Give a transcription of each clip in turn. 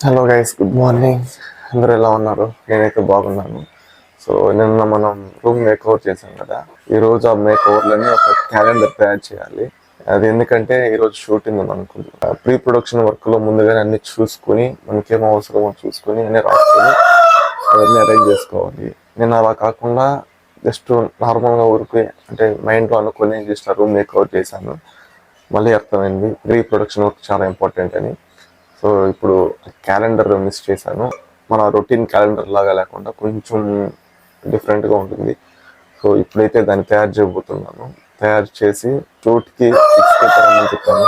Hello guys, good morning. అందరూ ఎలా ఉన్నారు? నేనైతే బాగున్నాను. సో నిన్న మనం రూమ్ మేక్ ఓవర్ చేసాం కదా. ఈరోజు ఆ మేక్ ఓవర్లని ఒక క్యాలెండర్ తయారు చేయాలి. అది ఎందుకంటే ఈరోజు షూటింగ్ ఉంది అనుకుంటున్నా. ప్రీ ప్రొడక్షన్ వర్క్లో ముందుగానే అన్ని చూసుకుని మనకేం అవసరమో చూసుకుని అన్ని రాసుకొని అవన్నీ అరేంజ్ చేసుకోవాలి. నేను అలా కాకుండా జస్ట్ నార్మల్గా ఊరికి అంటే మైండ్లో అనుకుని జస్ట్ ఆ రూమ్ మేక్ ఓవర్ చేశాను. మళ్ళీ అర్థమైంది ప్రీ ప్రొడక్షన్ వర్క్ చాలా ఇంపార్టెంట్ అని. సో ఇప్పుడు క్యాలెండర్ మిస్ చేశాను. మన రొటీన్ క్యాలెండర్ లాగా లేకుండా కొంచెం డిఫరెంట్గా ఉంటుంది. సో ఇప్పుడైతే దాన్ని తయారు చేయబోతున్నాను. తయారు చేసి షూట్కి 6కి రమ్మని చెప్పాను.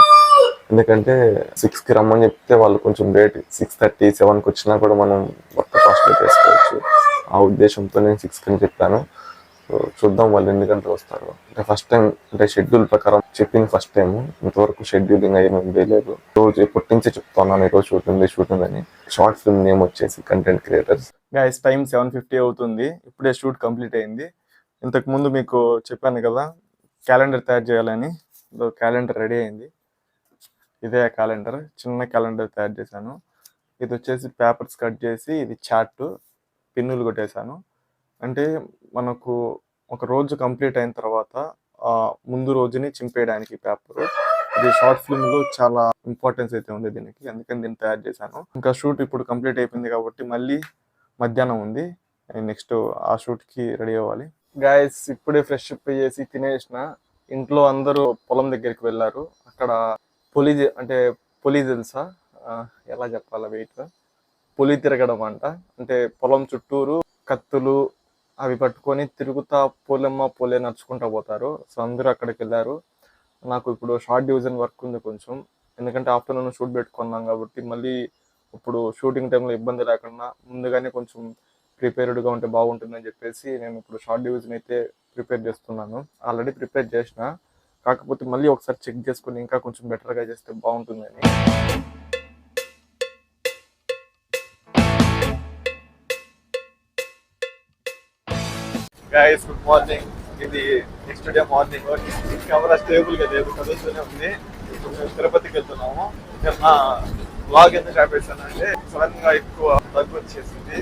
ఎందుకంటే 6కి రమ్మని చెప్తే వాళ్ళు కొంచెం లేట్ 6:30, 7కి వచ్చినా కూడా మనం వర్క్ ఫాస్ట్గా చేసుకోవచ్చు. ఆ ఉద్దేశంతో నేను 6కి అని చెప్పాను. సో చూద్దాం వాళ్ళు ఎన్ని గంటలు వస్తారు. అంటే ఫస్ట్ టైం అంటే షెడ్యూల్ ప్రకారం చెప్పింది ఫస్ట్ టైం. ఇంతవరకు షెడ్యూలింగ్ అయ్యి వేయలేదు. రోజు ఎప్పటి నుంచే చెప్తున్నాను ఈరోజు షూటింగ్ అని. షార్ట్ ఫిల్మ్ నేమ్ వచ్చేసి కంటెంట్ క్రియేటర్స్. గైస్ టైం 7:50 అవుతుంది. ఇప్పుడే షూట్ కంప్లీట్ అయింది. ఇంతకు ముందు మీకు చెప్పాను కదా క్యాలెండర్ తయారు చేయాలని. క్యాలెండర్ రెడీ అయింది. ఇదే క్యాలెండర్, చిన్న క్యాలెండర్ తయారు చేశాను. ఇది వచ్చేసి పేపర్స్ కట్ చేసి ఇది చార్ట్ పిన్నులు కొట్టేశాను. అంటే మనకు ఒక రోజు కంప్లీట్ అయిన తర్వాత ముందు రోజుని చింపేయడానికి పేపర్. ఇది షార్ట్ ఫిల్మ్ లో చాలా ఇంపార్టెన్స్ అయితే ఉంది దీనికి, అందుకని దీన్ని తయారు చేశాను. ఇంకా షూట్ ఇప్పుడు కంప్లీట్ అయిపోయింది కాబట్టి మళ్ళీ మధ్యాహ్నం ఉంది. నెక్స్ట్ ఆ షూట్ కి రెడీ అవ్వాలి. గాయస్ ఇప్పుడే ఫ్రెష్ అప్ చేసి తినేసిన. ఇంట్లో అందరూ పొలం దగ్గరికి వెళ్ళారు. అక్కడ పొలి తెలుసా, ఎలా చెప్పాలా వెయిట్, పొలి తిరగడం అంట. అంటే పొలం చుట్టూరు కత్తులు అవి పట్టుకొని తిరుగుతా పోలే నడుచుకుంటా పోతారు. సో అందరూ అక్కడికి వెళ్ళారు. నాకు ఇప్పుడు షార్ట్ డివిజన్ వర్క్ ఉంది కొంచెం. ఎందుకంటే ఆఫ్టర్నూన్ షూట్ పెట్టుకున్నాం కాబట్టి మళ్ళీ ఇప్పుడు షూటింగ్ టైంలో ఇబ్బంది లేకుండా ముందుగానే కొంచెం ప్రిపేర్డ్గా ఉంటే బాగుంటుందని చెప్పేసి నేను ఇప్పుడు షార్ట్ డివిజన్ అయితే ప్రిపేర్ చేస్తున్నాను. ఆల్రెడీ ప్రిపేర్ చేసిన, కాకపోతే మళ్ళీ ఒకసారి చెక్ చేసుకుని ఇంకా కొంచెం బెటర్గా చేస్తే బాగుంటుందని. Guys good morning. ఇది next day morning. Camera stable గా లేదు, కదులుతూనే ఉంది. ఇప్పుడు మేము తిరుపతికి వెళ్తున్నాము. నా బ్లాగ్ ఎందుకు ఆపేసానంటే సడన్ గా ఎక్కువ దగ్గు వచ్చేసింది.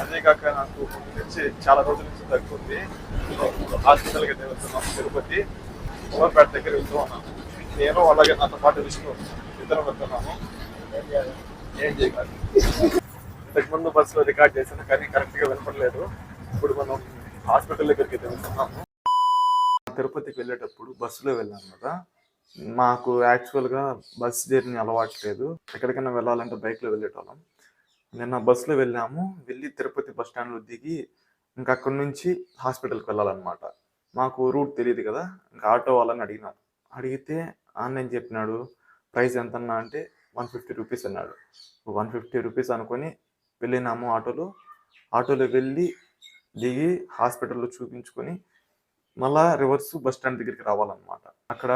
అదే కాక నాకు నుంచి చాలా రోజుల నుంచి దగ్గు ఉంది. హాస్పిటల్కి అయితే వెళ్తున్నాము తిరుపతి. సోర్పేట దగ్గర వెళ్తూ ఉన్నాను. నేను అలాగే నాతో పాటు విష్ణు ఇద్దరం వెళ్తున్నాము. ఏం చేయాలి. ఇంతకుముందు బస్సులో రికార్డ్ చేశాను కానీ కరెక్ట్ గా వినపడలేదు. ఇప్పుడు మనం హాస్పిటల్ దగ్గరికి అయితే వెళ్తున్నాము. తిరుపతికి వెళ్ళేటప్పుడు బస్సులో వెళ్ళాను కదా. మాకు యాక్చువల్గా బస్ జర్నీ అలవాటు లేదు. ఎక్కడికైనా వెళ్ళాలంటే బైక్లో వెళ్ళేటోళ్ళం. నిన్న బస్సులో వెళ్ళాము. వెళ్ళి తిరుపతి బస్ స్టాండ్లో దిగి ఇంకా అక్కడి నుంచి హాస్పిటల్కి వెళ్ళాలన్నమాట. మాకు రూట్ తెలియదు కదా. ఇంకా ఆటో వాళ్ళని అడిగితే ఆన్లైన్ చెప్పినాడు. ప్రైస్ ఎంతన్నా అంటే 150 రూపీస్ అన్నాడు. 150 రూపీస్ అనుకొని వెళ్ళినాము ఆటోలో వెళ్ళి దిగి హాస్పిటల్లో చూపించుకొని మళ్ళా రివర్స్ బస్ స్టాండ్ దగ్గరికి రావాలన్నమాట. అక్కడ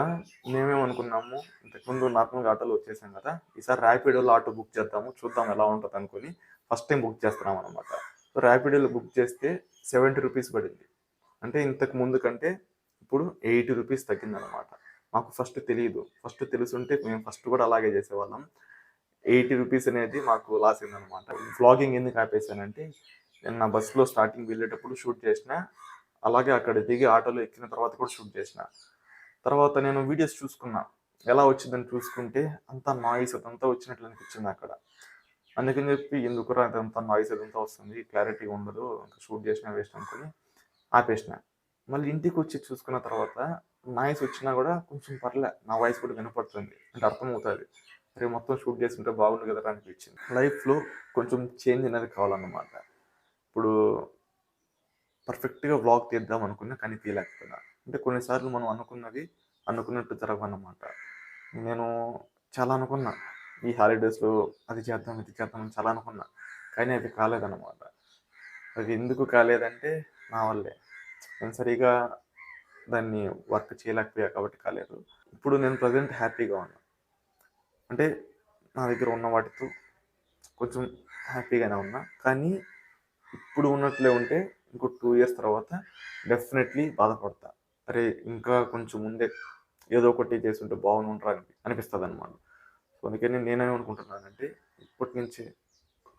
మేమేమనుకున్నాము, ఇంతకుముందు నార్మల్గా ఆటోలో వచ్చేసాం కదా, ఈసారి ర్యాపిడోలో ఆటో బుక్ చేద్దాము, చూద్దాం ఎలా ఉంటుంది అనుకుని ఫస్ట్ టైం బుక్ చేస్తున్నాం అనమాట. సో ర్యాపిడోలో బుక్ చేస్తే 70 రూపీస్ పడింది. అంటే ఇంతకు ముందు కంటే ఇప్పుడు 80 రూపీస్ తగ్గిందనమాట. మాకు ఫస్ట్ తెలియదు. ఫస్ట్ తెలుసుంటే మేము ఫస్ట్ కూడా అలాగే చేసేవాళ్ళం. 80 రూపీస్ అనేది మాకు లాస్ అయిందనమాట. వ్లాగింగ్ ఎందుకు ఆపేసానంటే నేను నా బస్సులో స్టార్టింగ్ వెళ్ళేటప్పుడు షూట్ చేసిన, అలాగే అక్కడ దిగి ఆటోలో ఎక్కిన తర్వాత కూడా షూట్ చేసిన. తర్వాత నేను వీడియోస్ చూసుకున్నా ఎలా వచ్చిందని చూసుకుంటే అంతా నాయిస్ అదంతా వచ్చినట్లు అనిపించింది అక్కడ. అందుకని చెప్పి ఎందుకురా అదంతా నాయిస్ అదంతా వస్తుంది, క్లారిటీ ఉండదు, ఇంకా షూట్ చేసిన వేస్ట్ అనుకుని ఆపేసిన. మళ్ళీ ఇంటికి వచ్చి చూసుకున్న తర్వాత నాయిస్ వచ్చినా కూడా కొంచెం పర్లే, నా వాయిస్ కూడా వినపడుతుంది, అంటే అర్థమవుతుంది. రేపు మొత్తం షూట్ చేస్తుంటే బాగుండు కదా అనిపించింది. లైఫ్లో కొంచెం చేంజ్ అనేది కావాలన్నమాట. ఇప్పుడు పర్ఫెక్ట్గా వ్లాగ్ తీద్దాం అనుకున్నా కానీ తీయలేకపోయినా. అంటే కొన్నిసార్లు మనం అనుకున్నట్టు జరగవన్నమాట. నేను చాలా అనుకున్నా ఈ హాలిడేస్లో అది చేద్దాం ఇది చేద్దాం అని చాలా అనుకున్నా, కానీ అది కాలేదన్నమాట. అది ఎందుకు కాలేదంటే నా వల్లే, నేను సరిగా దాన్ని వర్క్ చేయలేకపోయా కాబట్టి కాలేదు. ఇప్పుడు నేను ప్రజెంట్ హ్యాపీగా ఉన్నా. అంటే నా దగ్గర ఉన్న వాటితో కొంచెం హ్యాపీగానే ఉన్నా. కానీ ఇప్పుడు ఉన్నట్లే ఉంటే ఇంకో 2 ఇయర్స్ తర్వాత డెఫినెట్లీ బాధపడతా. అరే ఇంకా కొంచెం ముందే ఏదో ఒకటి చేస్తుంటే బాగుంటుంటారా అనిపిస్తుంది అనమాట. సో అందుకని నేనేమనుకుంటున్నానంటే ఇప్పటి నుంచి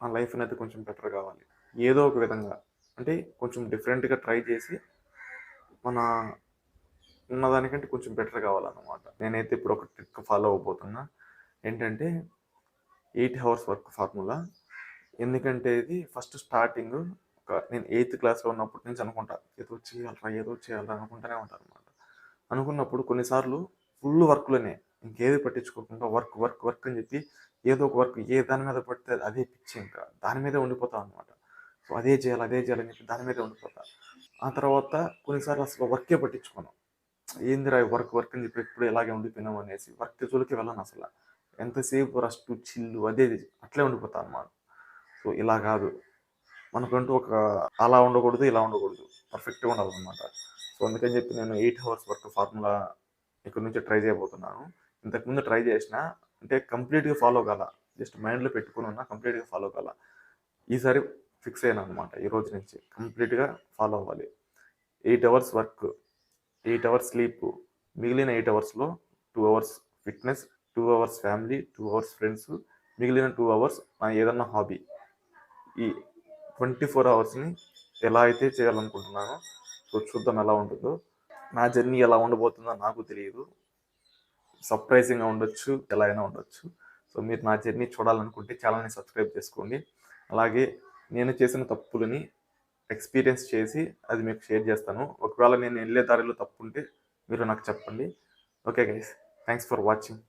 నా లైఫ్ అనేది కొంచెం బెటర్ కావాలి. ఏదో ఒక విధంగా అంటే కొంచెం డిఫరెంట్గా ట్రై చేసి మన ఉన్నదానికంటే కొంచెం బెటర్ కావాలన్నమాట. నేనైతే ఇప్పుడు ఒక ట్రిక్ ఫాలో అవబోతున్నా. ఏంటంటే 8 అవర్స్ వర్క్ ఫార్ములా. ఎందుకంటే ఇది ఫస్ట్ స్టార్టింగ్ నేను 8th క్లాస్లో ఉన్నప్పటి నుంచి అనుకుంటా, ఏదో చేయాలరా అనుకుంటూనే ఉంటాను అనమాట. అనుకున్నప్పుడు కొన్నిసార్లు ఫుల్ వర్క్లోనే ఇంకేది పట్టించుకోకుండా వర్క్ వర్క్ వర్క్ అని చెప్పి ఏదో ఒక వర్క్ ఏ దాని మీద పడితే అదే పిచ్చి, ఇంకా దాని మీదే ఉండిపోతాం అనమాట. సో అదే చేయాలని చెప్పి దాని మీదే ఉండిపోతా. ఆ తర్వాత కొన్నిసార్లు అసలు వర్కే పట్టించుకోను. ఏందిరా వర్క్ వర్క్ అని చెప్పి ఎప్పుడు ఇలాగే ఉండిపోయినాం అనేసి వర్క్ జోలికి వెళ్ళను అసలు. ఎంతసేపు రెస్ట్ చిల్లు అదే అట్లే ఉండిపోతా అనమాట. సో ఇలా కాదు, మనకంటూ ఒక అలా ఉండకూడదు, ఇలా ఉండకూడదు, పర్ఫెక్ట్గా ఉండాలన్నమాట. సో అందుకని చెప్పి నేను 8 అవర్స్ వర్క్ ఫార్ములా ఇక్కడ నుంచి ట్రై చేయబోతున్నాను. ఇంతకుముందు ట్రై చేసిన, అంటే కంప్లీట్గా ఫాలో కాల, జస్ట్ మైండ్లో పెట్టుకుని ఉన్నా, కంప్లీట్గా ఫాలో కాల. ఈసారి ఫిక్స్ అయ్యాను అనమాట, ఈ రోజు నుంచి కంప్లీట్గా ఫాలో అవ్వాలి. 8 అవర్స్ వర్క్, 8 అవర్స్ స్లీప్, మిగిలిన 8 అవర్స్లో 2 hours fitness, 2 hours family, 2 hours friends, మిగిలిన 2 అవర్స్ నా ఏదన్నా హాబీ. ఈ 24 అవర్స్ని ఎలా అయితే చేయాలనుకుంటున్నానో, సో చూద్దాం ఎలా ఉంటుందో. నా జర్నీ ఎలా ఉండబోతుందో నాకు తెలియదు, సర్ప్రైజింగ్గా ఉండొచ్చు, ఎలా అయినా ఉండొచ్చు. సో మీరు నా జర్నీ చూడాలనుకుంటే ఛానల్ని సబ్స్క్రైబ్ చేసుకోండి. అలాగే నేను చేసిన తప్పులని ఎక్స్పీరియన్స్ చేసి అది మీకు షేర్ చేస్తాను. ఒకవేళ నేను వెళ్ళే దారిలో తప్పు ఉంటే మీరు నాకు చెప్పండి. Okay guys, thanks for watching.